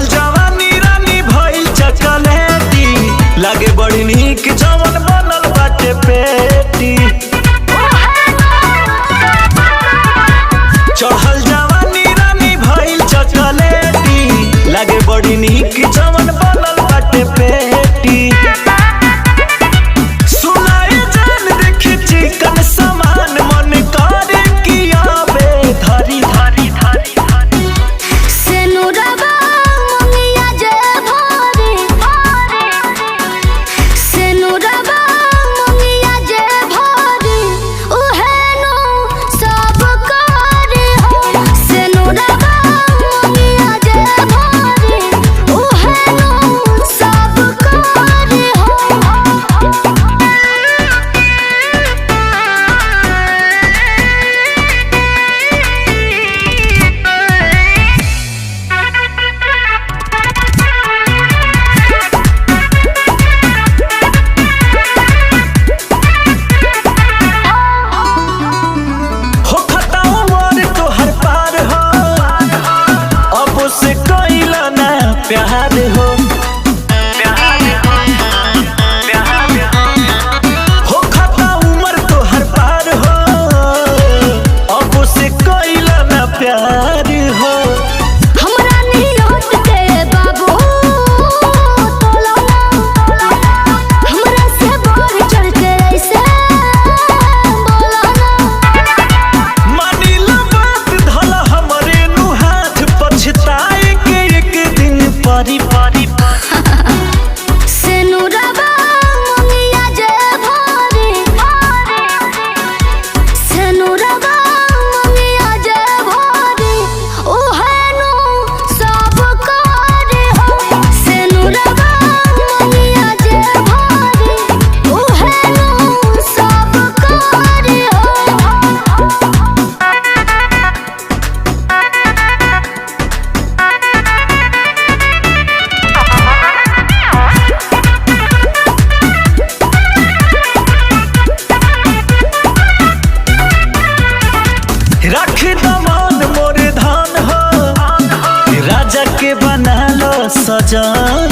चढ़ल जवानी रानी भइल चकलेटी, लागे बड़ी नीक जवन बनल बाटे पेटी। चढ़ल जवानी रानी भइल चकलेटी, लागे बड़ी नीक जवन बनल बाटे पेटी। सुनाए जान देखी चिकन समान मन करे कि आवे धरी धरी धरी धरी। सेनुरबा मंगिया जे भरे सेनुरबा मंगिया जे भरे उहे नो सब करे हो। सेनुरबा मंगिया जे भरे उहे नो सब करे हो। हो खता उमर तोहर पार हो, अब से कइला ना प्यार हो। हो खता उमर तोहर पार हो, अब से कइला ना प्यार हो। हमरा नियत के बाबू तोला हमरा से बढ़ चढ़ के ऐसे बोला ना। मानिला बात धल हमरे नु हाथ, पछताए के एक दिन परी परी। सेनुरबा मंगिया जे भरे सेनुरबा मंगिया जे भरे उहे नो सब करे हो। सेनुरबा मंगिया जे भरे उहे नो सब करे हो। रख दमान मोर धान हो, राजा के बना लो सजान